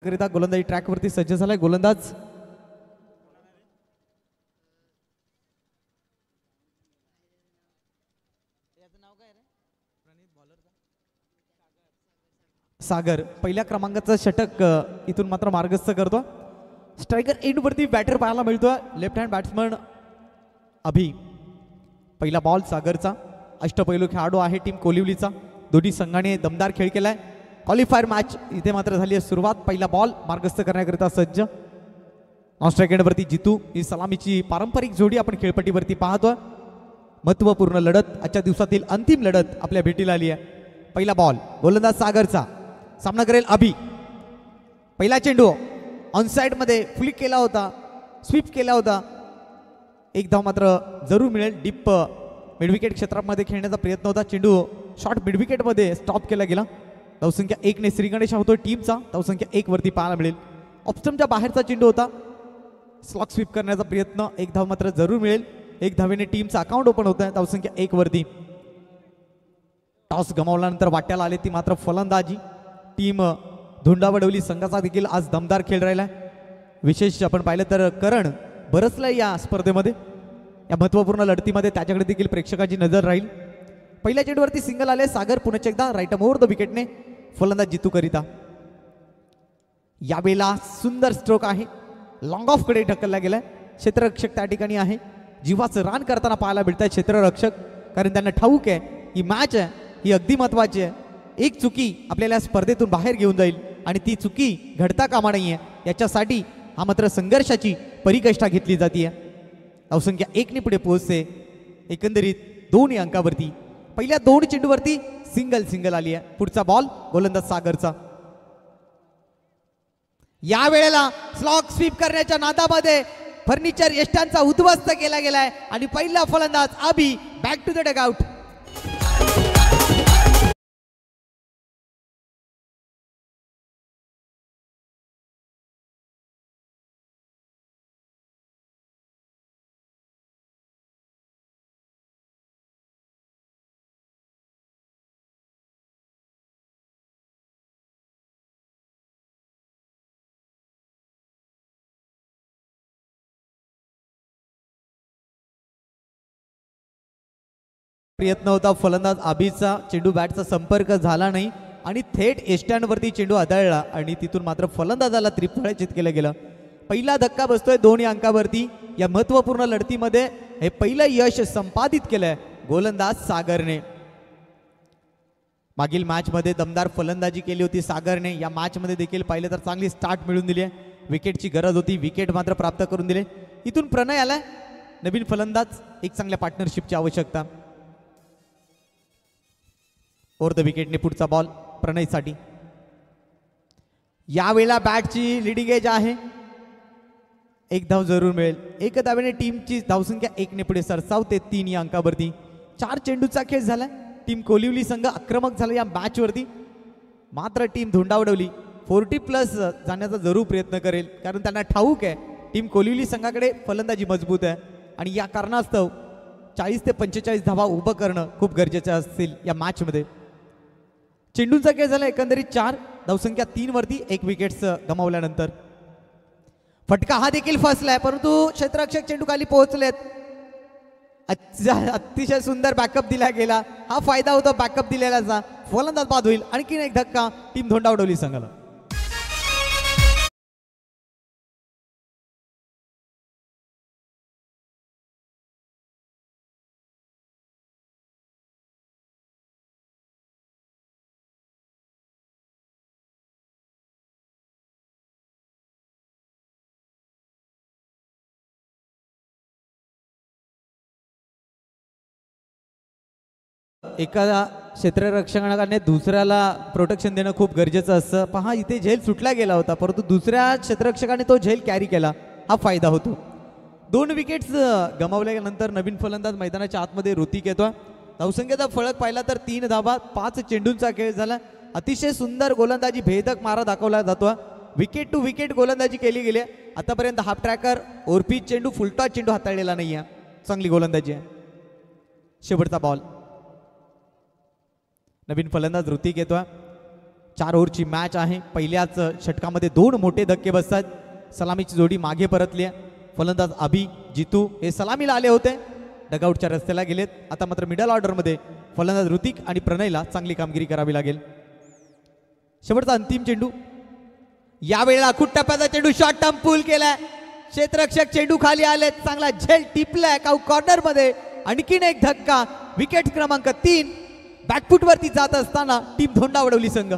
करिता गोलंदाजी ट्रॅक वरती सज्ज झालाय गोलंदाज सागर पहिल्या क्रमांकाचा षटक इथून मात्र मार्गस्थ करतो. स्ट्रायकर एंड वरती बॅटर पाहायला मिळतोय लेफ्ट हँड बॅट्समन अभि. पहिला बॉल सागरचा. अष्टपैलू खेळाडू आहे टीम कोलिवलीचा. दोन्ही संघाने दमदार खेळ केलाय. क्वालिफायर मॅच इथे मात्र झाली आहे सुरुवात. पहिला बॉल मार्गस्थ करण्याकरिता सज्ज. ऑन स्ट्राइक एंड वरती जितू ही सलामीची पारंपरिक जोडी आपण खेळपट्टीवरती पाहतोय. महत्वपूर्ण लढत आजच्या दिवसातील अंतिम लढत आपल्या भेटीला आली आहे. पहिला बॉल गोलंदाज सागरचा. सामना करेल अभि. पहिला चेंडू ऑन साइड मध्ये फ्लिक केला होता, स्वीप केला होता. एक धाव मात्र जरूर मिळेल. डीप मिडविकेट क्षेत्रामध्ये खेळण्याचा प्रयत्न होता. चेंडू शॉर्ट मिडविकेट मध्ये स्टॉप केला गेला. धावसंख्या 1 ने श्रीगणेश होतो टीमचा. धावसंख्या 1 वरती पाहायला मिळेल. ऑप्स्टमच्या बाहेरचा चेंडू होता. स्लॉक स्वीप करण्याचा प्रयत्न. एक धाव मात्र जरूर मिळेल. एक धावेने टीमचा अकाउंट ओपन होत आहे. धावसंख्या 1 वरती. टॉस गमावल्यानंतर वाट्याला आले ती मात्र फलंदाजी. टीम धुंडावडवली संघाचा देखील आज दमदार खेळ राहिला. विशेष आपण पाहिलं तर करण बरसलाय या स्पर्धेमध्ये. या महत्वपूर्ण लढतीमध्ये त्याच्याकडे देखील प्रेक्षकाची नजर राहील. पहिल्या चेंडूवरती सिंगल आले सागर. पुन्हा एकदा राईट ओव्हर द विकेटने फलंदाज जितू करिता. यावेळेला सुंदर स्ट्रोक आहे. लॉंग ऑफ कडे ढकलला गेलाय. क्षेत्ररक्षक त्या ठिकाणी आहे. जीवाचं रान करताना पाहायला मिळत आहे क्षेत्ररक्षक. कारण त्यांना ठाऊक आहे ही मॅच आहे, ही अगदी महत्वाची आहे. एक चुकी आपल्याला स्पर्धेतून बाहेर घेऊन जाईल आणि ती चुकी घडता कामा नाहीये. याच्यासाठी हा मात्र संघर्षाची परिकष्ठा घेतली जाते. धावसंख्या 1 ने पुढे पोहोचते. एकंदरीत 2 अंकावरती. पहिल्या 2 चेंडूवरती सिंगल आली आहे. पुढचा बॉल गोलंदाज सागरचा. या वेळेला स्लॉक स्वीप करण्याच्या नादामध्ये फर्निचर यष्टांचा उद्ध्वस्त केला गेलाय आणि पहिला फलंदाज अभि बॅक टू द डगआउट. प्रयत्न होता फलंदाज अभिचा. चेंडू बॅटचा संपर्क झाला नाही आणि थेट एस्टँडवरती चेंडू आदळला आणि तिथून मात्र फलंदाजाला त्रिफळाचित केलं गेलं. पहिला धक्का बसतोय 2 अंकावरती. या महत्वपूर्ण लढतीमध्ये हे पहिलं यश संपादित केलंय गोलंदाज सागरने. मागील मॅच मध्ये दमदार फलंदाजी केली होती सागरने. या मॅच मध्ये देखील पाहिलं तर चांगली स्टार्ट मिळून दिली आहे. विकेटची गरज होती, विकेट मात्र प्राप्त करून दिले. इथून प्रणय आलाय नवीन फलंदाज. एक चांगल्या पार्टनरशिपची आवश्यकता. ओव्हर द विकेटने पुढचा बॉल प्रणयसाठी. यावेळेला बॅटची लिडिंग एज आहे. एक धाव जरूर मिळेल. एक धावेने टीमची धावसंख्या 1 ने पुढे सरसावते 3 या अंकावरती. 4 चेंडूचा खेळ झाला. टीम कोलिवली संघ आक्रमक झाला या मॅच वरती. मात्र टीम धुंडावडवली 40+ जाण्याचा जरूर प्रयत्न करेल. कारण त्यांना ठाऊक आहे टीम कोलिवली संघाकडे फलंदाजी मजबूत आहे आणि या कारणास्तव 40 ते 45 धावा उभं करणं खूप गरजेचं असतील या मॅच मध्ये. चेंडूंचा खेळ झाला एकंदरीत 4. धावसंख्या 3 वरती. 1 विकेट्स गमावल्यानंतर फटका हा देखील फसलाय परंतु क्षेत्ररक्षक चेंडू खाली पोहोचलेत. अतिशय सुंदर बॅकअप दिला गेला. हा फायदा होता बॅकअप दिलेल्याचा. फलंदाज बाद होईल. आणखीन एक धक्का टीम धोंडावडवली संघाला. एका क्षेत्ररक्षकाने दुसऱ्याला प्रोटेक्शन देणं खूप गरजेचं असतं. पहा इथे झेल सुटला गेला होता परंतु दुसऱ्या क्षेत्ररक्षकाने तो झेल कॅरी केला. हा फायदा होतो. 2 विकेट्स गमावल्यानंतर नवीन फलंदाज मैदानाच्या आतमध्ये ऋतिक येतोय. धावसंख्येचा फळक पाहिला तर 3 धावा. 5 चेंडूंचा खेळ झाला. अतिशय सुंदर गोलंदाजी भेदक मारा दाखवला जातो. विकेट टू विकेट गोलंदाजी केली गेली. आतापर्यंत हाफ ट्रॅकर ओरपी चेंडू फुलटॉस चेंडू हाताळलेला नाही आहे. चांगली गोलंदाजी आहे. शेवटचा बॉल. नवीन फलंदाज ऋतिक येतोय. 4 ओव्हरची मॅच आहे. पहिल्याच षटकामध्ये 2 मोठे धक्के बसतात. सलामीची जोडी मागे परतली आहे. फलंदाज अभि, जितू हे सलामीला आले होते, डगआउटच्या रस्त्याला गेलेत. आता मात्र मिडल ऑर्डरमध्ये फलंदाज ऋतिक आणि प्रणयला चांगली कामगिरी करावी लागेल. शेवटचा अंतिम चेंडू. यावेळेला खूप टप्प्याचा चेंडू शॉर्ट टर्म पूल केलाय. क्षेत्ररक्षक चेंडू खाली आले, चांगला झेल टिपलाय काऊ कॉर्नर मध्ये. आणखीन एक धक्का. विकेट क्रमांक 3. बॅकफुट वरती जात असताना टीम धोंडावडवली संघ.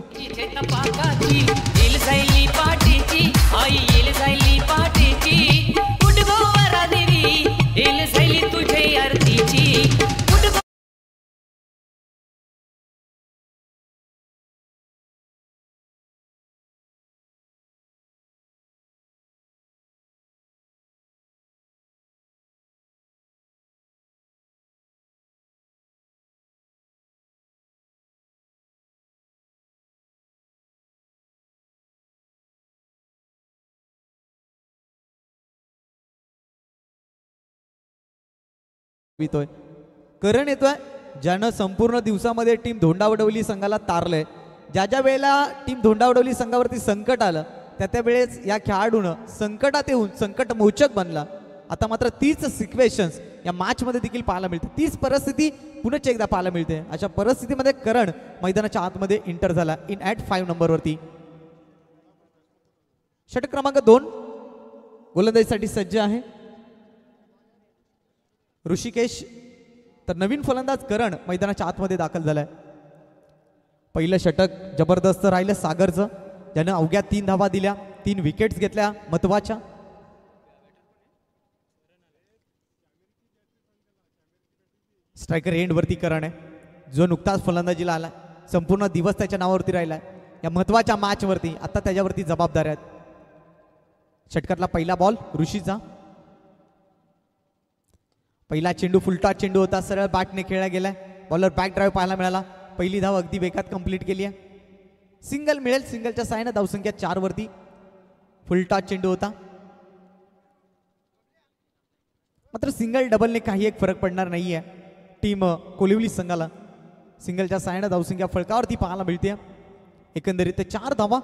करण येतोय, ज्यानं संपूर्ण दिवसामध्ये टीम धोंडावडवली संघाला तारलंय. ज्या ज्या वेळेला टीम धोंडावडवली संघावरती संकट आलं त्या वेळेस या खेळाडूनं संकटात येऊन संकट मोचक बनला. आता मात्र तीच सिच्युएशन्स या मॅच मध्ये देखील पाहायला मिळते. तीच परिस्थिती पुनश्च एकदा पाहायला मिळते. अशा परिस्थितीमध्ये करण मैदानाच्या आतमध्ये इंटर झाला इन ॲट 5 नंबरवरती. षटक क्रमांक 2 गोलंदाजीसाठी सज्ज आहे ऋषिकेश. तर नवीन फलंदाज करण मैदानाच्या आतमध्ये दाखल झालाय. पहिलं षटक जबरदस्त राहिलं सागरचं, ज्यानं अवघ्या 3 धावा दिल्या, 3 विकेट्स घेतल्या महत्वाच्या. स्ट्रायकर एंड वरती करण आहे, जो नुकताच फलंदाजीला आलाय. संपूर्ण दिवस त्याच्या नावावरती राहिलाय या महत्वाच्या मॅच वरती. आता त्याच्यावरती जबाबदाऱ्या आहेत. षटकातला पहिला बॉल ऋषीचा. पहिला चेंडू फुलटॉस चेंडू होता, सरळ बॅटने खेळला गेलाय. बॉलर बॅक ड्राईव्ह पाहायला मिळाला. पहिली धाव अगदी वेगात कंप्लीट केली आहे. सिंगल मिळेल, सिंगलच्या साहाय्याने धावसंख्या 4 वरती. फुलटॉस चेंडू होता, मात्र सिंगल डबलने काही एक फरक पडणार नाहीये टीम कोलिवली संघाला. सिंगलच्या साहाय्याने धावसंख्या फळकावरती पाहायला मिळते. एकंदरीत 4 धावा.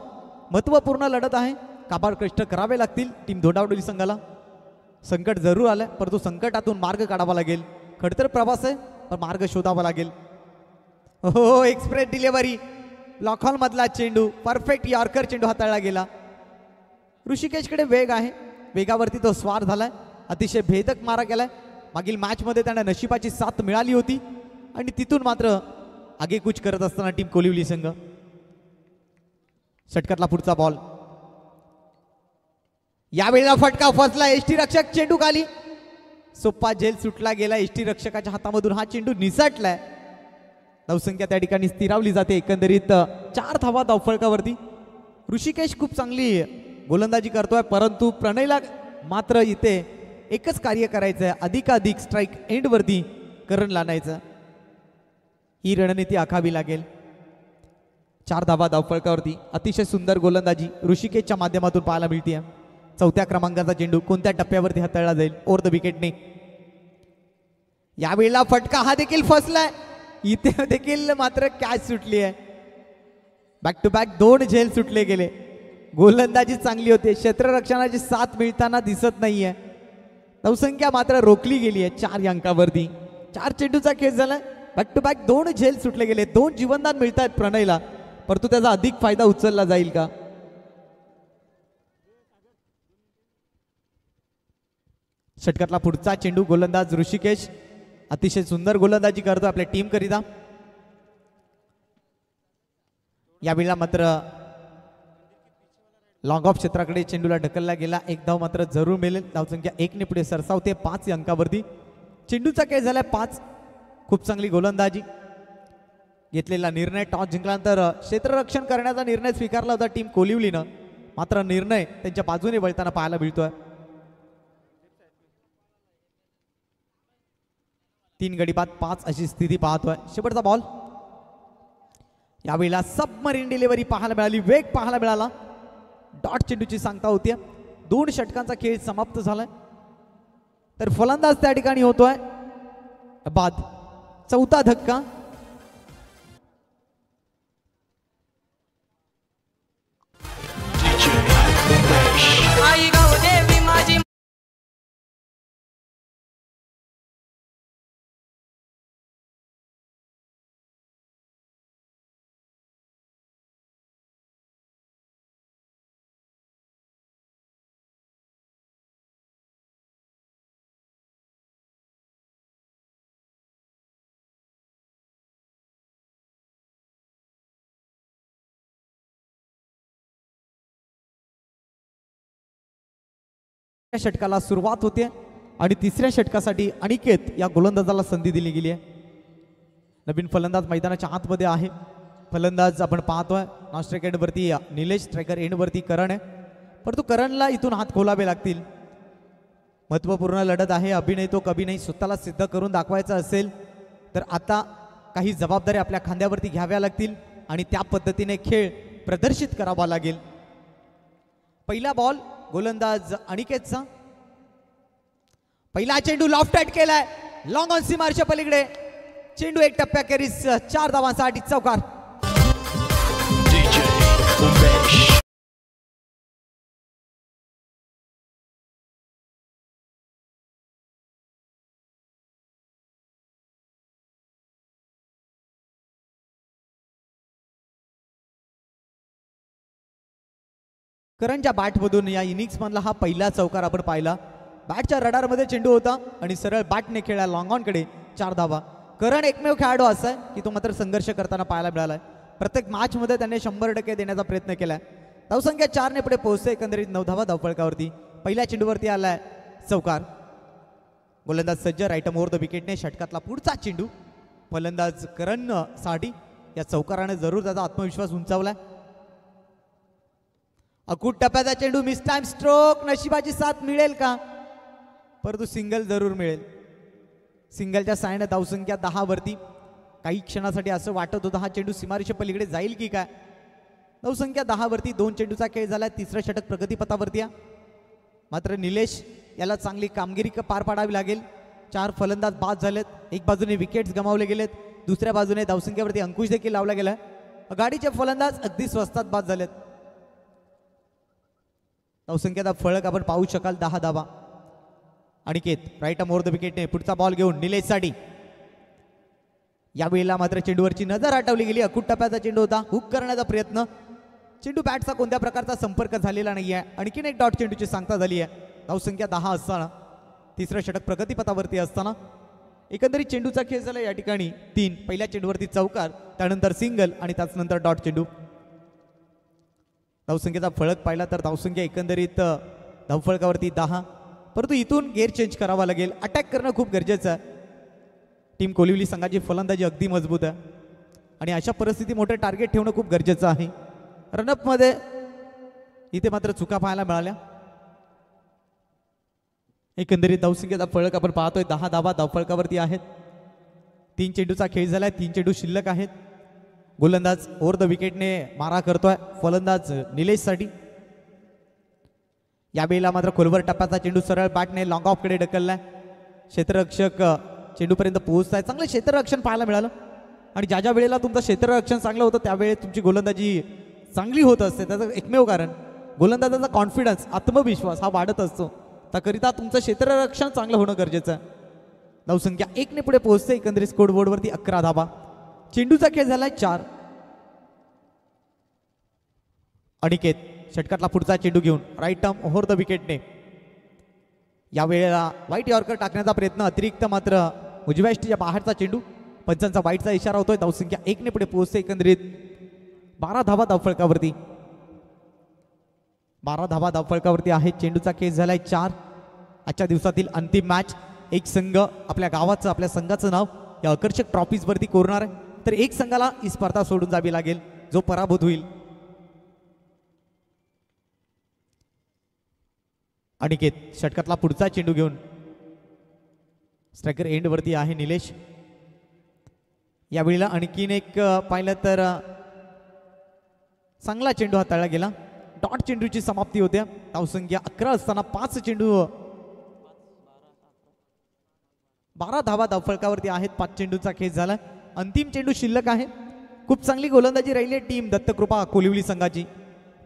महत्वपूर्ण लढत आहे, काबाड कष्ट करावे लागतील टीम धोंडावडवली संघाला. संकट जरूर आलं, परंतु संकटातून मार्ग काढावा लागेल. खडतर प्रवास आहे, पण मार्ग शोधावा लागेल. हो, एक्सप्रेस डिलिव्हरी, लॉकहॉल मधला चेंडू, परफेक्ट यॉर्कर चेंडू हाताळला गेला. ऋषिकेशकडे वेग आहे, वेगावरती तो स्वार झालाय. अतिशय भेदक मारा केलाय. मागील मॅच मध्ये त्यांना नशिबाची साथ मिळाली होती आणि तिथून मात्र आगेकूच करत असताना टीम कोलिवली संघ. षटकातला पुढचा बॉल. यावेळेला फटका फसला. एसटी रक्षक चेंडू खाली. सोप्पा झेल सुटला गेला. एसटी रक्षकाच्या हातामधून हा चेंडू निसटलाय. धावसंख्या त्या ठिकाणी स्थिरावली जाते. एकंदरीत 4 धावा धावफलकावरती. ऋषिकेश खूप चांगली गोलंदाजी करतोय, परंतु प्रणयला मात्र इथे एकच कार्य करायचं आहे, अधिकाधिक स्ट्राईक एंड वरती करण लावायचं. ही रणनीती आखावी लागेल. 4 धावा धावफलकावरती. अतिशय सुंदर गोलंदाजी ऋषिकेशच्या माध्यमातून पाहायला मिळते. 4थ्या क्रमांकाचा चेंडू कोणत्या टप्प्यावरती हाताळला जाईल ओव्हर द विकेटने. यावेळेला फटका हा देखील फसलाय. इथे देखील मात्र कॅच सुटली आहे. बॅक टू बॅक 2 झेल सुटले गेले. गोलंदाजी चांगली होते, क्षेत्ररक्षणाची साथ मिळताना दिसत नाहीये. धावसंख्या मात्र रोखली गेली आहे 4 अंकावरती. 4 चेंडूचा खेळ झालाय. बॅक टू बॅक 2 झेल सुटले गेले. 2 जीवनदान मिळत आहेत प्रणयला, परंतु त्याचा अधिक फायदा उचलला जाईल का? षटकातला पुढचा चेंडू गोलंदाज ऋषिकेश अतिशय सुंदर गोलंदाजी करतो आपल्या टीम करिता. यावेळेला मात्र लॉंग ऑफ क्षेत्राकडे चेंडूला ढकलला गेला. 1 धाव मात्र जरूर मिळेल. धावसंख्या 1 ने पुढे सरसावते 5 अंकावरती. चेंडूचा खेळ झालाय 5. खूप चांगली गोलंदाजी. घेतलेला निर्णय टॉस जिंकल्यानंतर क्षेत्ररक्षण करण्याचा निर्णय स्वीकारला होता टीम कोलिवलीनं, मात्र निर्णय त्यांच्या बाजूने वळताना पाहायला मिळतोय. 3 गडी बाद 5 अशी स्थिती पाहतोय. शेवटचा बॉल. यावेळेला सबमरीन डिलिव्हरी पाहायला मिळाली, वेग पाहायला मिळाला. डॉट चेंडूची सांगता होती. 2 षटकांचा खेळ समाप्त झालाय. तर फलंदाज त्या ठिकाणी होतोय बाद. 4था धक्का. षटकाला सुरुवात होते आणि तिसऱ्या षटकासाठी अनिकेत या गोलंदाजाला संधी दिली गेली आहे. नवीन फलंदाज मैदानाच्या आतमध्ये आहे. फलंदाज आपण पाहतोय नॉन स्ट्राइक एंडवरती निलेश, स्ट्रायकर एंडवरती करण आहे. परंतु करणला इथून हात खोलावे लागतील. महत्त्वपूर्ण लढत आहे. अभिनय तो कभी नाही. स्वतःला सिद्ध करून दाखवायचं असेल तर आता काही जबाबदारी आपल्या खांद्यावरती घ्याव्या लागतील आणि त्या पद्धतीने खेळ प्रदर्शित करावा लागेल. पहिला बॉल गोलंदाज अनिकेतचा. पहिला चेंडू लॉफ्ट केलाय लॉंग ऑन सीमारच्या पलीकडे. चेंडू एक टप्प्याखेरीज 4 धावांसाठी चौकार. करणच्या बॅटमधून या इनिंग्स मधला हा पहिला चौकार आपण पाहिला. बॅटच्या रडारमध्ये चेंडू होता आणि सरळ बॅटने खेळला लॉंग ऑन कडे 4 धावा. करण एकमेव खेळाडू असा आहे की तो मात्र संघर्ष करताना पाहायला मिळालाय. प्रत्येक मॅच मध्ये त्याने 100% देण्याचा प्रयत्न केलाय. धावसंख्या 4 ने पुढे पोहोचते. एकंदरीत 9 धावा धावफलकावरती. पहिल्या चेंडूवरती आलाय चौकार. गोलंदाज सज्ज राईट ओव्हर द विकेटने. षटकातला पुढचा चेंडू फलंदाज करण साठी. या चौकाराने जरूर त्याचा आत्मविश्वास उंचावलाय. अकूट टप्प्याचा चेंडू मिस टाइम स्ट्रोक. नशिबाची साथ मिळेल का? परंतु सिंगल जरूर मिळेल. सिंगलच्या साहाय्याने धावसंख्या 10 वरती. काही क्षणासाठी असं वाटत होतं हा चेंडू सीमारेषे पलीकडे जाईल की काय. धावसंख्या 10 वरती. 2 चेंडूचा खेळ झाला. तिसरं षटक प्रगतीपथावरती आहे. मात्र निलेश याला चांगली कामगिरी पार पाडावी लागेल. 4 फलंदाज बाद झालेत. एक बाजूने विकेट्स गमावले गेलेत. दुसऱ्या बाजूने धावसंख्येवरती अंकुश देखील लावला गेलाय. गाडीचे फलंदाज अगदी स्वस्तात बाद झालेत. धावसंख्येचा फळक आपण पाहू शकाल 10 धावा. अनिकेत राईट ओव्हर द विकेटने पुढचा बॉल घेऊन निलेशसाठी. यावेळेला मात्र चेंडूवरची नजर हटवली गेली. अकूट टप्प्याचा चेंडू होता. हुक करण्याचा प्रयत्न. चेंडू बॅटचा कोणत्या प्रकारचा संपर्क झालेला नाही आहे. आणखीन एक डॉट चेंडूची सांगता झाली आहे. धावसंख्या 10 असताना तिसरं षटक प्रगतीपथावरती असताना एकंदरीत चेंडूचा खेळ झाला या ठिकाणी 3. पहिल्या चेंडूवरती चौकार, त्यानंतर सिंगल आणि त्याचनंतर डॉट चेंडू. धावसंख्येचा फळक पाहिला तर धावसंख्या एकंदरीत धावफळकावरती 10. परंतु इथून गेअर चेंज करावा लागेल. अटॅक करणं खूप गरजेचं आहे. टीम कोलिवली संघाची फलंदाजी अगदी मजबूत आहे आणि अशा परिस्थितीत मोठं टार्गेट ठेवणं खूप गरजेचं आहे. रनअपमध्ये इथे मात्र चुका पाहायला मिळाल्या. एकंदरीत धावसंख्येचा फळक आपण पाहतोय 10 धावा धावफळकावरती आहेत. 3 चेंडूचा खेळ झालाय. 3 चेंडू शिल्लक आहेत. गोलंदाज ओव्हर द विकेटने मारा करतोय फलंदाज निलेशसाठी. यावेळेला मात्र खोलवर टप्प्याचा चेंडू सरळ बॅटने लॉंग ऑफ कडे ढकललाय. क्षेत्ररक्षक चेंडूपर्यंत पोहोचताय. चांगलं क्षेत्ररक्षण पाहायला मिळालं आणि ज्या ज्या वेळेला तुमचं क्षेत्ररक्षण चांगलं होतं त्यावेळेस तुमची गोलंदाजी चांगली होत असते. त्याचं एकमेव कारण गोलंदाजाचा कॉन्फिडन्स, आत्मविश्वास हा वाढत असतो. त्याकरिता तुमचं क्षेत्ररक्षण चांगलं होणं गरजेचं आहे. धावसंख्या 1 ने पुढे पोहोचते. एकंदरीत स्कोर बोर्डवरती 11 धावा. चेंडूचा खेळ झालाय 4. अनिकेत षटकातला पुढचा चेंडू घेऊन राईट आर्म ओव्हर द विकेटने. यावेळेला वाईट यॉर्कर टाकण्याचा प्रयत्न. अतिरिक्त मात्र उजव्या यष्टीच्या बाहेरचा चेंडू. पंचांचा वाईटचा इशारा होतोय. धावसंख्या 1 ने पुढे पोहोचते. एकंदरीत 12 धावा धावफळकावरती. 12 धावा धावफळकावरती आहे. चेंडूचा खेळ झालाय 4. आजच्या दिवसातील अंतिम मॅच. एक संघ आपल्या गावाचं, आपल्या संघाचं नाव या आकर्षक ट्रॉफीज वरती कोरणार आहे. तर एक संघाला ही स्पर्धा सोडून जावी लागेल जो पराभूत होईल. अनिकेत षटकातला पुढचा चेंडू घेऊन स्ट्रायकर एंड वरती आहे निलेश. यावेळेला आणखीन एक पाहिलं तर चांगला चेंडू हाताळला गेला. डॉट चेंडूची समाप्ती होते. धावसंख्या 11 असताना 5 चेंडू 12 धावा धावफळकावरती आहेत. 5 चेंडूचा खेळ झाला. अंतिम चेंडू शिल्लक आहे. खूप चांगली गोलंदाजी राहिली टीम दत्तकृपा कोलिवली संघाची.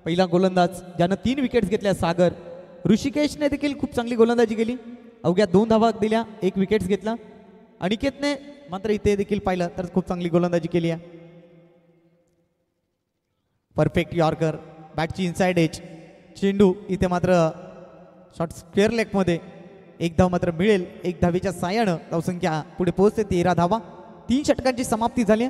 पहिला गोलंदाज ज्यानं 3 विकेट्स घेतल्या सागर. ऋषिकेशने देखील खूप चांगली गोलंदाजी केली. अवघ्या 2 धावा दिल्या, 1 विकेट्स घेतला. अनिकेतने मात्र इथे देखील पाहिलं तर खूप चांगली गोलंदाजी केली आहे. परफेक्ट यॉर्कर, बॅटची इनसाइड एज. चेंडू इथे मात्र शॉर्ट स्क्वेअर लेगमध्ये 1 धाव मात्र मिळेल. 1 धावेच्या साह्यानं धावसंख्या पुढे पोहोचते 13 धावा. 3 षटकांची समाप्ती झाली.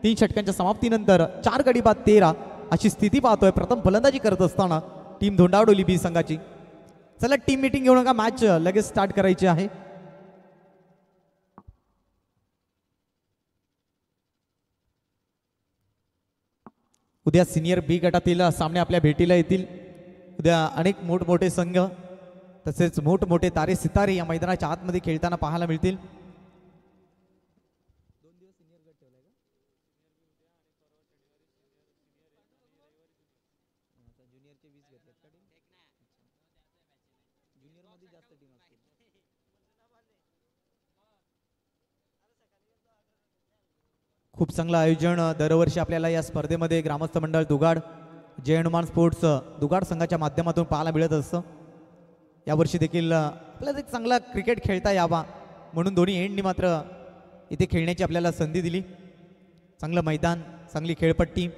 3 षटकांच्या समाप्तीनंतर 4 गडी बाद 13 अशी स्थिती पाहतोय. प्रथम फलंदाजी करत असताना टीम धोंडावडोली बी संघाची. चला टीम मीटिंग घेऊ नका, मॅच लगेच स्टार्ट करायची आहे. उद्या सिनियर बी गटातील सामने आपल्या भेटीला येतील. उद्या अनेक मोठमोठे संघ तसेच मोठमोठे तारे सितारे या मैदानाच्या आतमध्ये खेळताना पाहायला मिळतील. खूप चांगलं आयोजन दरवर्षी आपल्याला या स्पर्धेमध्ये ग्रामस्थ मंडळ दुगाड जय हनुमान स्पोर्ट्स दुगाड संघाच्या माध्यमातून पाहायला मिळत असतं. यावर्षी देखील आपल्याला एक चांगला क्रिकेट खेळता यावा म्हणून दोन्ही एंडनी मात्र इथे खेळण्याची आपल्याला संधी दिली. चांगलं मैदान, चांगली खेळपट्टी,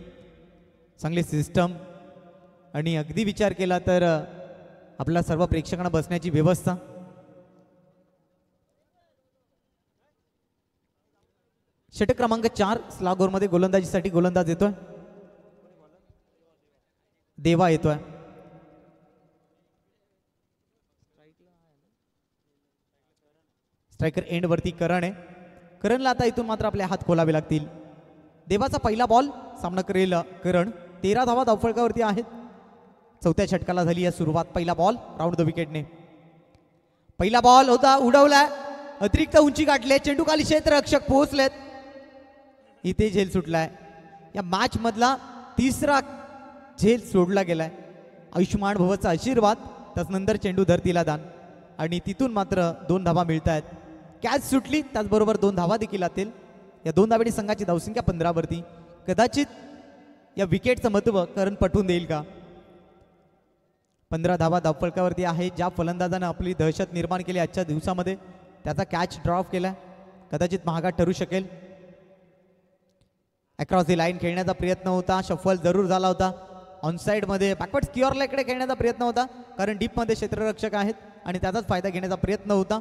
चांगली सिस्टम आणि अगदी विचार केला तर आपल्या सर्व प्रेक्षकांना बसण्याची व्यवस्था. षटक क्रमांक 4 स्लागोरमध्ये गोलंदाजीसाठी गोलंदाज येतोय, देवा येतोय. स्ट्रायकर एंड वरती करण आहे. करणला आता इथून मात्र आपले हात खोलावे लागतील. देवाचा पहिला बॉल सामना करेल करण. 13 धावा धावफलकावरती आहेत. चौथ्या षटकाला झाली आहे सुरुवात. पहिला बॉल राऊंड द विकेटने. पहिला बॉल होता, उडवलाय, अतिरिक्त उंची गाठले, चेंडू खाली क्षेत्ररक्षक पोहोचलेत. इथे झेल सुटलाय. या मॅच मधला तिसरा झेल सोडला गेलाय. आयुष्यमान भवचा आशीर्वाद, त्यानंतर चेंडू धरतीला दान आणि तिथून मात्र 2 धावा मिळत आहेत. कॅच सुटली, त्याचबरोबर 2 धावा देखील आतील. या 2 धावेने संघाची धावसंख्या 15 वरती. कदाचित या विकेटचं महत्व करण पटवून देईल का? 15 धावा धावफलकावरती आहे. ज्या फलंदाजानं आपली दहशत निर्माण केली आजच्या दिवसामध्ये त्याचा कॅच ड्रॉप केलाय, कदाचित महागात ठरू शकेल. अक्रॉस दी लाईन खेळण्याचा प्रयत्न होता, शफल जरूर झाला होता. ऑनसाइड मध्ये बॅकवर्ड स्क्युअर लाईनकडे खेळण्याचा प्रयत्न होता, कारण डीप मध्ये क्षेत्ररक्षक आहेत आणि त्याचाच फायदा घेण्याचा प्रयत्न होता.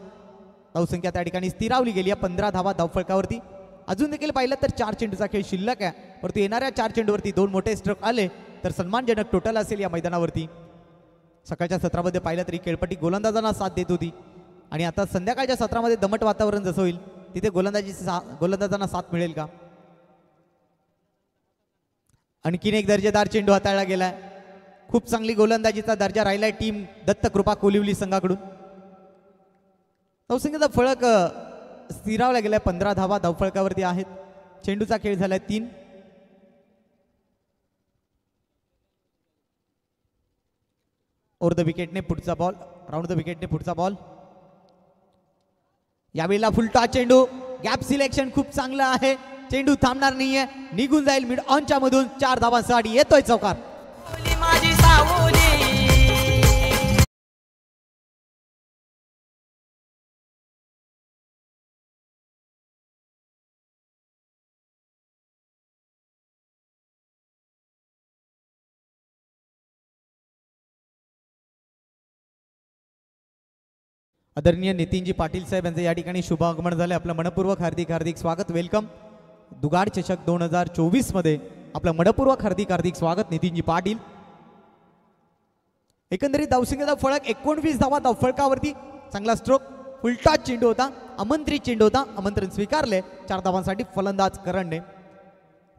धावसंख्या त्या ठिकाणी स्थिरावली गेली आहे 15 धावा धावफलकावरती. अजून देखील पाहिलं तर 4 चेंडूचा खेळ शिल्लक आहे, परंतु येणाऱ्या 4 चेंडूवरती 2 मोठे स्ट्रोक आले तर सन्मानजनक टोटल असेल या मैदानावरती. सकाळच्या सत्रामध्ये पाहिलं तरी खेळपट्टी गोलंदाजांना साथ देत होती आणि आता संध्याकाळच्या सत्रामध्ये दमट वातावरण जसं होईल तिथे गोलंदाजांना साथ मिळेल का? आणखीन एक दर्जेदार चेंडू हाताळला गेलाय. खूप चांगली गोलंदाजीचा दर्जा राहिलाय टीम दत्तकृपा कोलिवली संघाकडून. धावसंख्येचा फळक स्थिरावला गेलाय. 15 धावा धावफलकावरती आहेत. चेंडूचा खेळ झालाय 3. ओव्हर द विकेटने पुढचा बॉल, राऊंड द विकेटने पुढचा बॉल. यावेळेला फुलटा चेंडू, गॅप सिलेक्शन खूप चांगलं आहे. चेंडू थांबणार नाहीये, निघून जाईल मिड ऑनच्या मधून. 4 धावांसाठी येतोय चौकार. आदरणीय नितीनजी पाटील साहेब यांचे या ठिकाणी शुभ आगमन झाले. आपलं मनपूर्वक हार्दिक हार्दिक स्वागत, वेलकम. दुगाड चषक 2024 मध्ये आपलं मनपूर्वक हार्दिक हार्दिक स्वागत नितीनजी पाटील. एकंदरीत धावसंख्येचा फळक 19 धावा धावफलकावरती. चांगला स्ट्रोक, फुलटा चेंडू होता, आमंत्रित चेंडू होता, आमंत्रण स्वीकारले. 4 धावांसाठी फलंदाज करणने.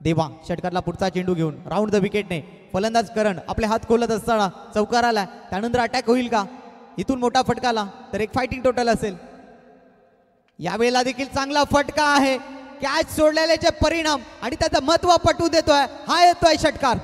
देवा षटकातला पुढचा चेंडू घेऊन राऊंड द विकेटने. फलंदाज करण आपले हात खोलत असताना चौकार आला. त्यानंतर अटॅक होईल का? इथून मोठा फटकाला तर एक फायटिंग टोटल असेल. यावेळेला देखील चांगला फटका आहे. कॅच सोडलेल्याचे परिणाम आणि त्याचं महत्व पटवून देतोय. हा येतोय षटकार.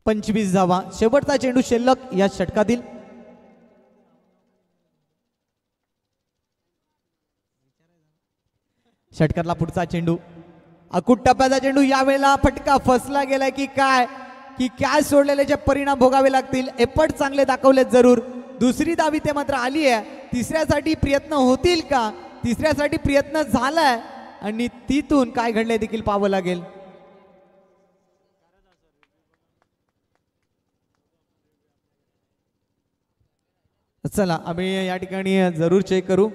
पंचवीस धावा, शेवटचा चेंडू शिल्लक या षटकातील. षटकातला पुढचा चेंडू, अकुट टप्प्याचा चेंडू. यावेळेला फटका फसला गेलाय की काय? की कॅच सोडलेले परिणाम भोगावे लागतील. एफर्ट चांगले दाखवलेत जरूर. दुसरी धाव इथे मात्र आली आहे. तिसऱ्यासाठी प्रयत्न होतील का? तिसऱ्यासाठी प्रयत्न झालाय आणि तिथून काय घडले देखील पाहावं लागेल. चला आम्ही या ठिकाणी जरूर चेक करू.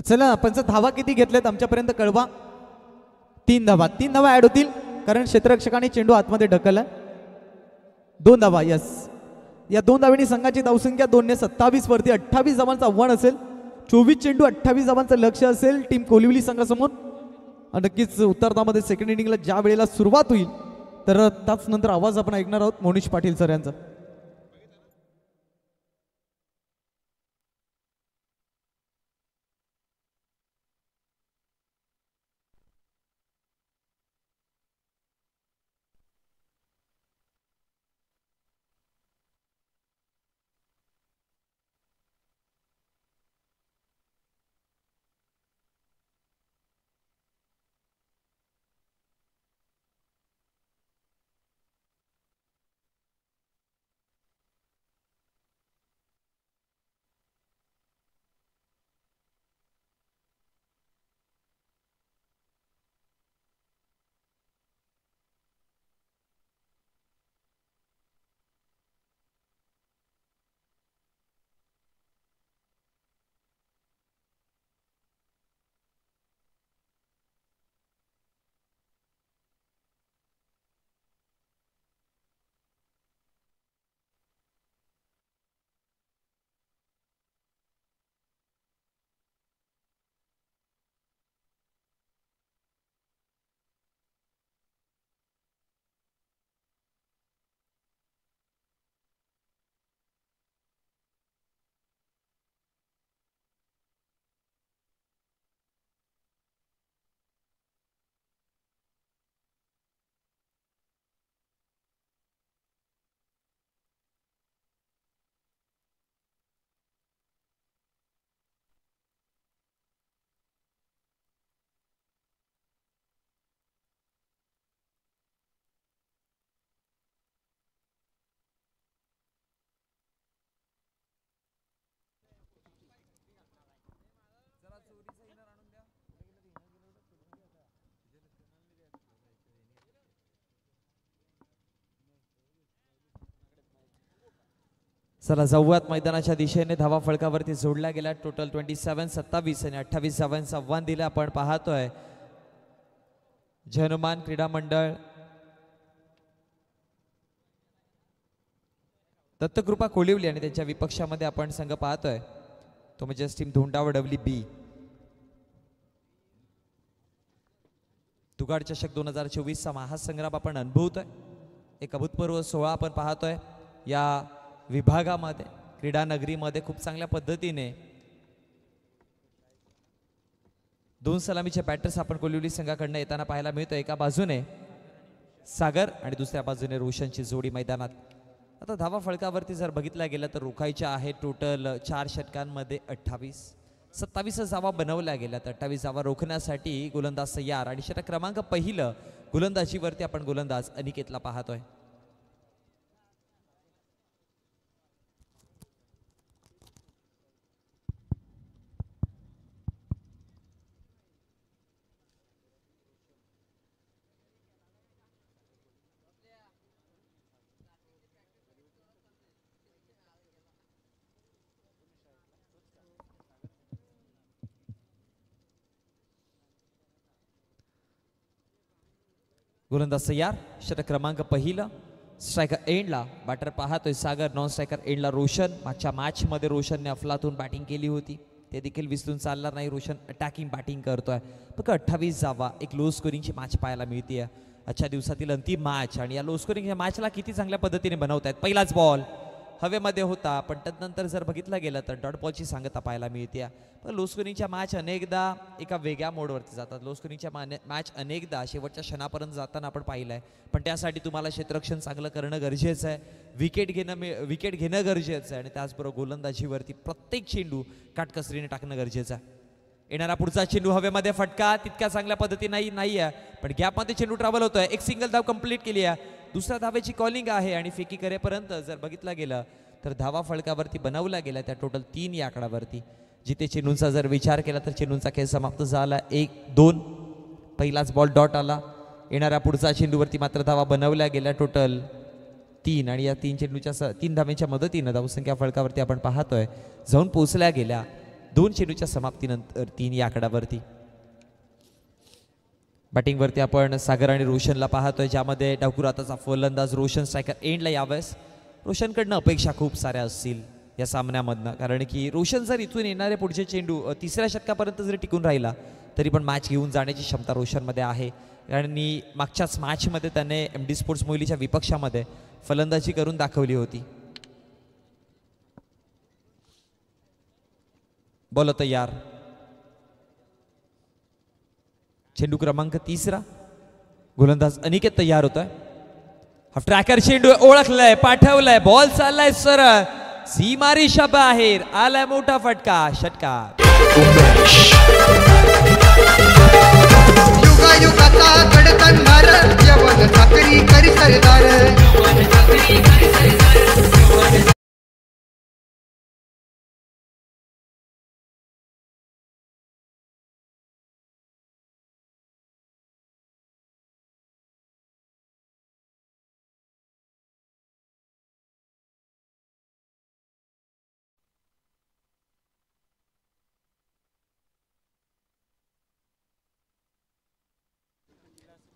चला आपण धावा किती घेतल्यात आमच्यापर्यंत कळवा. 3 धावा. 3 धावा ऍड होतील कारण क्षेत्ररक्षकाने चेंडू आतमध्ये ढकलला. 2 धावा. यस, या 2 धावांनी संघाची धावसंख्या 227 वरती 28 धावांचं आव्हान असेल. 24 चेंडू 28 धावांचं लक्ष असेल टीम कोलिवली संघासमोर. नक्कीच उत्तरार्धामध्ये सेकंड इनिंगला ज्या वेळेला सुरुवात होईल तर त्याच नंतर आवाज आपण ऐकणार आहोत मोनिश पाटील सर यांचा. चला जाऊयात मैदानाच्या दिशेने. धावा फळकावरती जोडला गेला. टोटल 27, 27 आणि 28 धावांचं आव्हान दिलं. आपण पाहतोय हनुमान क्रीडा मंडळ, दत्तकृपा कोलिवली आणि त्यांच्या विपक्षामध्ये आपण संघ पाहतोय तो म्हणजे टीम धोंडावडवली बी. तुगाड चषक 2024चा महासंग्राम आपण अनुभवतोय. एक अभूतपूर्व सोहळा आपण पाहतोय या विभागामध्ये. क्रीडा नगरीमध्ये खूप चांगल्या पद्धतीने 2 सलामीचे बॅटर्स आपण कोलिवली संघाकडनं येताना पाहायला मिळतो. एका बाजूने सागर आणि दुसऱ्या बाजूने रोशनची जोडी मैदानात. आता धावा फळकावरती जर बघितल्या गेलं तर रोखायच्या आहे टोटल 4 षटकांमध्ये 28. 27 धावा बनवल्या गेल्यात. 28 धावा रोखण्यासाठी गोलंदाज तयार आणि षटक क्रमांक पहिलं गोलंदाजीवरती आपण गोलंदाज अनिकेतला पाहतोय. गोलंदाज तयार. षटक क्रमांक पहिलं. स्ट्रायकर एंडला बॅटर पाहतोय सागर. नॉन स्ट्रायकर एंडला रोशन. मागच्या मॅचमध्ये रोशनने अफलातून बॅटिंग केली होती, ते देखील विसरून चालणार नाही. रोशन अटॅकिंग बॅटिंग करतोय. फक्त 28 धावा, एक लो स्कोरिंगची मॅच पाहायला मिळते आजच्या दिवसातील अंतिम मॅच. आणि या लो स्कोरिंगच्या मॅचला किती चांगल्या पद्धतीने बनवतायत. पहिलाच बॉल हवेमध्ये होता, पण त्यानंतर जर बघितलं गेलं तर डॉट बॉलची सांगता पाहायला मिळते. पण लो स्कोरिंगच्या मॅच अनेकदा एका वेगळ्या मोडवरती जातात. लो स्कोरिंगच्या मॅच अनेकदा शेवटच्या क्षणापर्यंत जाताना आपण पाहिलं आहे. पण त्यासाठी तुम्हाला क्षेत्ररक्षण चांगलं करणं गरजेचं आहे, विकेट घेणं गरजेचं आहे आणि त्याचबरोबर गोलंदाजीवरती प्रत्येक चेंडू काटकसरीने टाकणं गरजेचं आहे. येणारा पुढचा चेंडू हवेमध्ये फटका तितक्या चांगल्या पद्धतीने नाही आहे, पण गॅपमध्ये चेंडू ट्रॅव्हल होतोय. एक सिंगल धाव कंप्लीट केली आहे. दुसऱ्या धावेची कॉलिंग आहे आणि फेकी करेपर्यंत जर बघितलं गेलं तर धावा फळकावरती बनवला गेला त्या टोटल 3 या आकडावरती. जिथे चेंडूंचा जर विचार केला तर चेंडूंचा खेळ समाप्त झाला. 1-2 पहिलाच बॉल डॉट आला. येणाऱ्या पुढचा चेंडूवरती मात्र धावा बनवल्या गेल्या टोटल 3 आणि या 3 धावेच्या मदतीनं धावसंख्या फळकावरती आपण पाहतोय जाऊन पोहोचल्या गेल्या 2 चेंडूच्या समाप्तीनंतर 3 या आकडावरती. बॅटिंगवरती आपण सागर आणि रोशनला पाहतोय, ज्यामध्ये डावखुर आताचा फलंदाज रोशन स्ट्रायकर एंडला यावेळेस. रोशनकडनं अपेक्षा खूप साऱ्या असतील या सामन्यामधनं, कारण की रोशन जर इथून येणारे पुढचे चेंडू तिसऱ्या षटकापर्यंत जरी टिकून राहिला तरी पण मॅच घेऊन जाण्याची क्षमता रोशनमध्ये आहे. आणि मागच्याच मॅचमध्ये त्याने MD स्पोर्ट्स मोहिलीच्या विपक्षामध्ये फलंदाजी करून दाखवली होती. बॉल तयार. चेंडू क्रमांक 3 गोलंदाज अनिकेत तयार होतोय. हा ट्रॅकर चेंडू ओळखलाय, पाठवलाय, बॉल चाललाय सरळ सीमारेषा बाहेर आलाय, मोठा फटका, षटकार. युगायुगाचा कडकंधार यवन साखरी करी सरदार.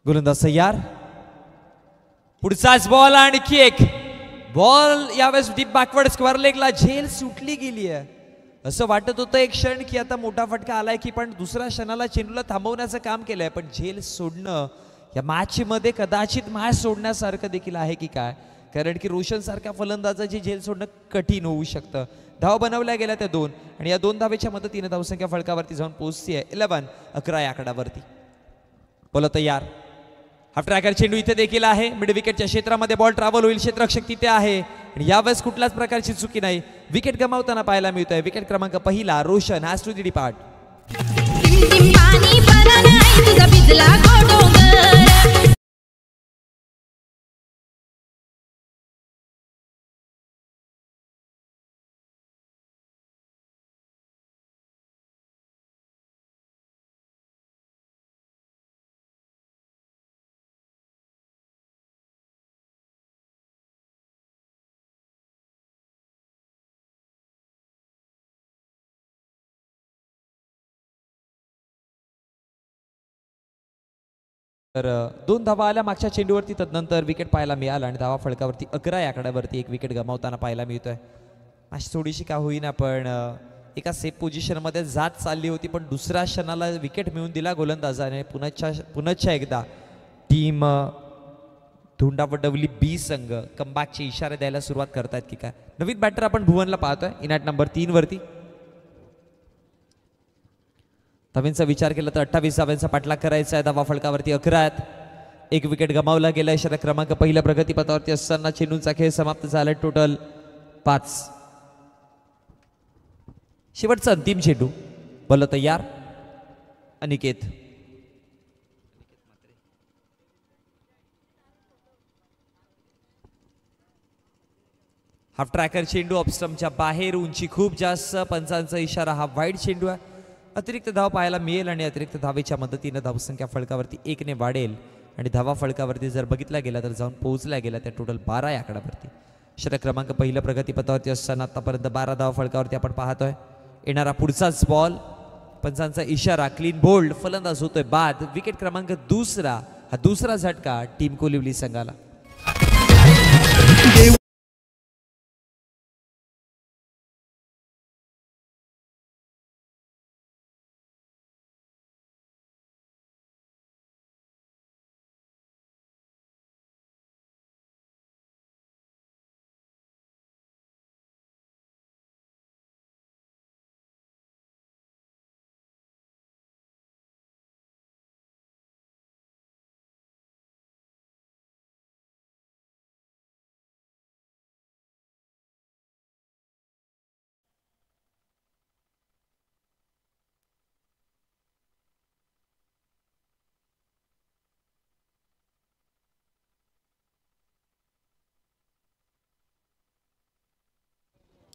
गोलंदाज तयार. पुढचाच बॉल, आणखी एक बॉल, यावेळेस डीप बॅकवर्ड स्क्वेअर लेगला झेल सुटली गेली आहे. असं वाटत होतं एक क्षण की आता मोठा फटका आलाय की, पण दुसऱ्या क्षणाला चेंडूला थांबवण्याचं काम केलंय. पण झेल सोडणं या मॅचमध्ये कदाचित मॅच सोडण्यासारखं देखील आहे की काय, कारण की रोशन सारख्या फलंदाजाची झेल सोडणं कठीण होऊ शकतं. धाव बनवल्या गेल्या त्या 2 आणि या 2 धावेच्या मदतीने धावसंख्या फळकावरती जाऊन पोहोचती आहे 11 या आकडावरती. बोला तयार. हा ट्रॅकर चेंडू इथे देखील आहे. मिड विकेटच्या क्षेत्रामध्ये बॉल ट्रॅव्हल होईल, क्षेत्ररक्षक तिथे आहे आणि यावेळेस कुठल्याच प्रकारची चुकी नाही. विकेट गमावताना पाहायला मिळतोय. विकेट क्रमांक 1 Roshan has to the depart. तर 2 धावा आल्या मागच्या चेंडूवरती. तदनंतर विकेट पाहायला मिळाला आणि धावा फळकावरती 11 या आकड्यावरती एक विकेट गमावताना पाहायला मिळतोय. मॅच थोडीशी का होईना पण एका सेफ पोझिशनमध्ये जात चालली होती, पण दुसऱ्या क्षणाला विकेट मिळून दिला गोलंदाजाने. पुनश्च एकदा टीम धुंडावडवली बी संघ कमबॅकचे इशारे द्यायला सुरुवात करतायत की काय. नवीन बॅटर आपण भुवनला पाहतोय इनॅट नंबर 3 वरती. धावेंचा विचार केला तर 28 धावेंचा पाठलाग करायचा आहे. धावा फळकावरती 11 आहेत. एक विकेट गमावला गेला. षटक क्रमांक 1 प्रगतीपथावरती असताना चेंडूंचा खेळ समाप्त झाला. टोटल 5. शेवटचा अंतिम चेंडू. बॉल तयार. अनिकेत. हाफ ट्रॅकर चेंडू ऑफस्टंपच्या बाहेर, उंची खूप जास्त, पंचांचा इशारा, हा वाईड चेंडू आहे. अतिरिक्त धाव पाहायला मिळेल आणि अतिरिक्त धावेच्या मदतीने धावसंख्या फळकावरती 1 ने वाढेल आणि धावा फळकावरती जर बघितला गेला तर जाऊन पोहोचल्या गेला त्या टोटल 12 या आकड्यावरती. षटक क्रमांक 1 प्रगतीपथावरती असताना आतापर्यंत 12 धावा फळकावरती आपण पाहतोय. येणारा पुढचाच बॉल, पंचांचा इशारा, क्लीन बोल्ड, फलंदाज होतोय बाद. विकेट क्रमांक 2 हा दुसरा झटका टीम कोलिवली संघाला.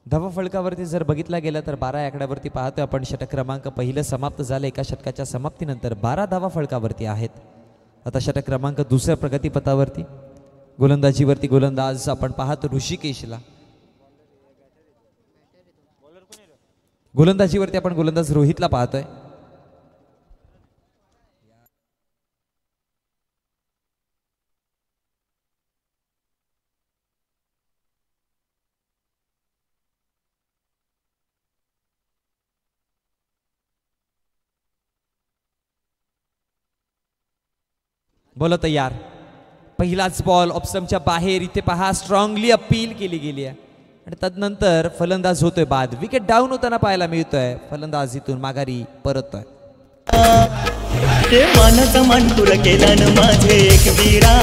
धावा फलकावरती जर बघितला गेला तर 12 आकड्यावरती पाहतोय आपण षटक क्रमांक पहिलं समाप्त झालं. एका षटकाच्या समाप्तीनंतर 12 धावा फलकावरती आहेत. आता षटक क्रमांक दुसऱ्या प्रगतीपथावरती गोलंदाजीवरती गोलंदाज आपण पाहतो ऋषिकेशला. गोलंदाजीवरती आपण गोलंदाज रोहितला पाहतोय. बोला तयार. पहिलाच बॉल ऑप्शनच्या बाहेर. इथे पहा स्ट्रॉंगली अपील केली गेली आहे आणि तदनंतर फलंदाज होतोय बाद. विकेट डाऊन होताना पाहायला मिळतोय. फलंदाज इथून माघारी परततोय. मानाचा मानपुर केला न माझे एक वीरा.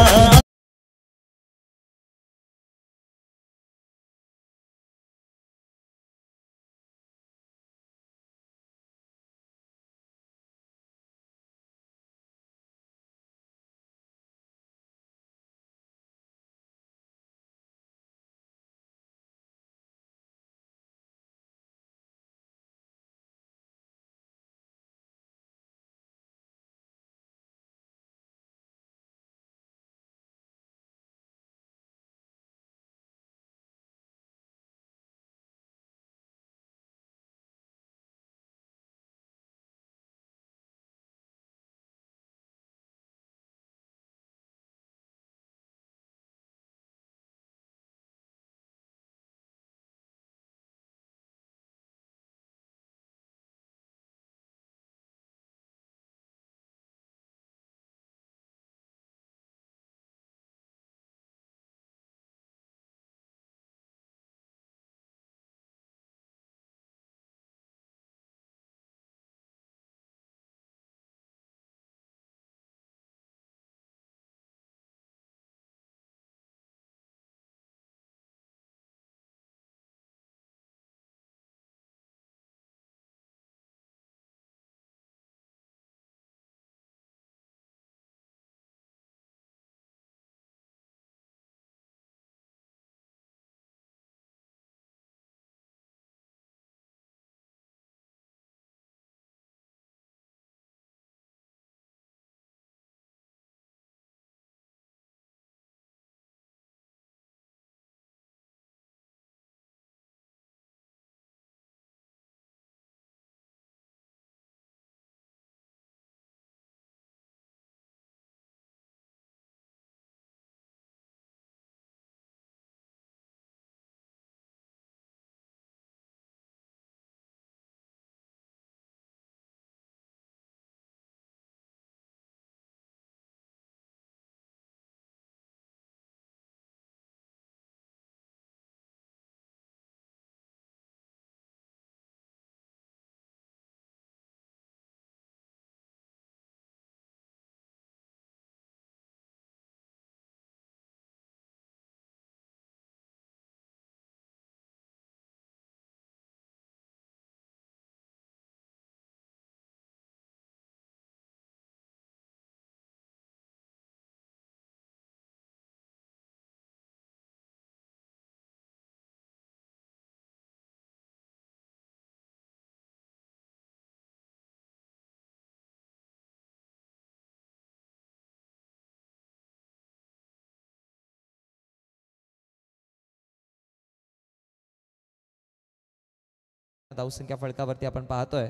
धावसंख्या फलकावरती आपण पाहतोय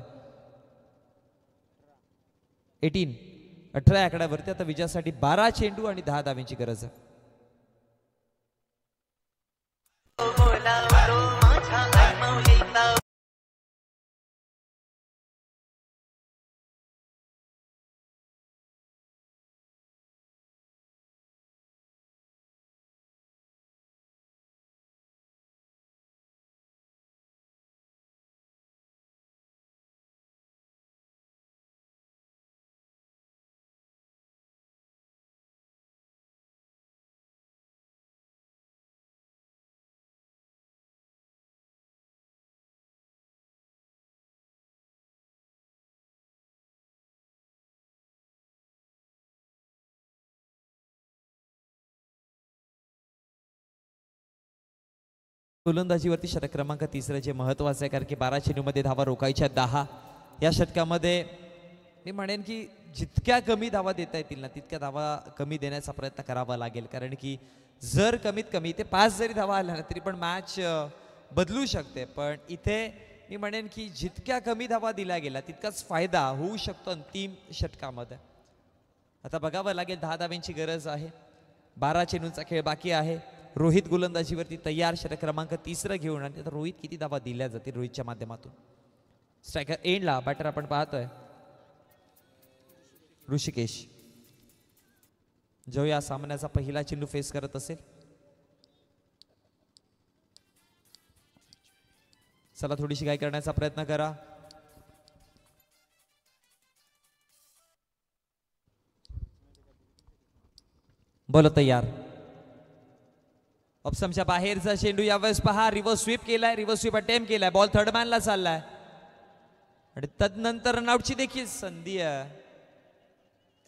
18 आकड्यावरती. आता विजयासाठी 12 चेंडू आणि 10 धावांची गरज आहे. गोलंदाजीवरती षटक क्रमांक 3 जे महत्वाचं आहे, कारण की 12 चेंडूमध्ये धावा रोखायच्या 10. या षटकामध्ये मी म्हणेन की जितक्या कमी धावा देता येतील ना तितक्या धावा कमी देण्याचा प्रयत्न करावा लागेल, कारण की जर कमीत कमी ते 5 जरी धावा आल्या ना तरी पण मॅच बदलू शकते. पण इथे मी म्हणेन की जितक्या कमी धावा दिल्या गेल्या तितकाच फायदा होऊ शकतो अंतिम षटकामध्ये. आता बघावं लागेल, 10 धाव्यांची गरज आहे, 12 चेंडूंचा खेळ बाकी आहे. रोहित गोलंदाजीवरती तयार, षटक क्रमांक 3 घेऊन. आणि आता रोहित किती धावा दिल्या जातील रोहितच्या माध्यमातून. स्ट्रायकर एंडला बॅटर आपण पाहतोय ऋषिकेश, जो या सामन्याचा पहिला चेंडू फेस करत असेल. चला थोडीशी काय करण्याचा प्रयत्न करा. बोल तयार. ऑप्शनच्या बाहेरचा चेंडू यावेळेस पहा, रिव्हर्स स्वीप केलाय, रिव्हर्स स्वीप अटेम्प्ट केलाय, बॉल थर्ड मॅनला चाललाय आणि तदनंतर रनआउटची देखील संधी आहे.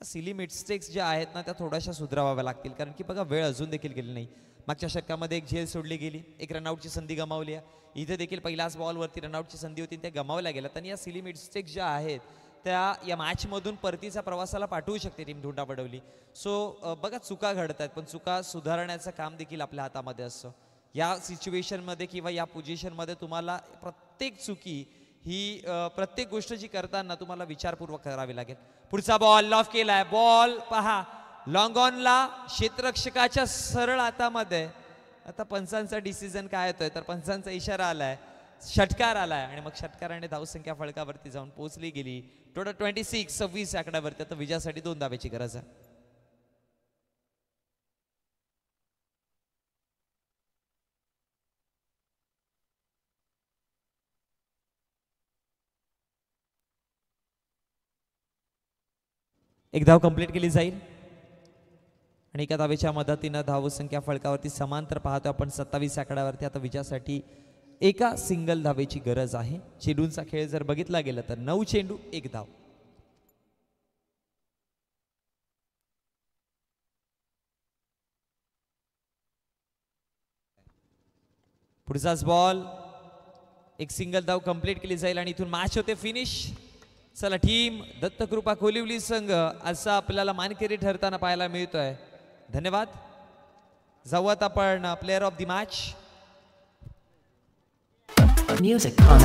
सिली मिस्टेक्स ज्या आहेत ना त्या थोड्याशा सुधाराव्या लागतील, कारण की बघा वेळ अजून देखील गेली नाही. मागच्या षटकामध्ये एक झेल सोडली गेली, एक रनआउटची संधी गमावली आहे. इथे देखील पहिल्याच बॉलवरती रनआउटची संधी होती, त्या गमावल्या गेल्या. आणि या सिली मिस्टेक्स ज्या आहेत त्या या मॅचमधून परतीच्या प्रवासाला पाठवू शकते टीम धुंडा बडवली. सो बघा चुका घडत आहेत, पण चुका सुधारण्याचं काम देखील आपल्या हातामध्ये असतं. या सिच्युएशनमध्ये किंवा या पोझिशनमध्ये तुम्हाला प्रत्येक चुकी ही प्रत्येक गोष्ट जी करताना तुम्हाला विचारपूर्वक करावी लागेल. पुढचा बॉल लॉफ केलाय, बॉल पहा लॉंग ऑनला, क्षेत्ररक्षकाच्या सरळ हातामध्ये. आता पंचांचा डिसिजन काय येतोय, तर पंचांचा इशारा आलाय, षटकार आलाय आणि मग षटकाराने धावसंख्या फळकावरती जाऊन पोहोचली गेली. टोटल 26 आकड्यावरती. आता विजयासाठी 2 धावेची गरज आहे. एक धाव कंप्लीट केली जाईल आणि एका धावेच्या मदतीनं धावसंख्या फळकावरती समांतर पाहतो आपण 27 आकड्यावरती. आता विजयासाठी एका सिंगल धावेची गरज आहे. चेंडूंचा खेळ जर बघितला गेला तर 9 चेंडू 1 धाव. पुढचाच बॉल, एक सिंगल धाव कंप्लीट केली जाईल आणि इथून मॅच होते फिनिश. चला टीम दत्तकृपा कोलिवली संघ असा आपल्याला मानकरी ठरताना पाहायला मिळतोय. धन्यवाद. जाऊयात आपण player of the match. Music on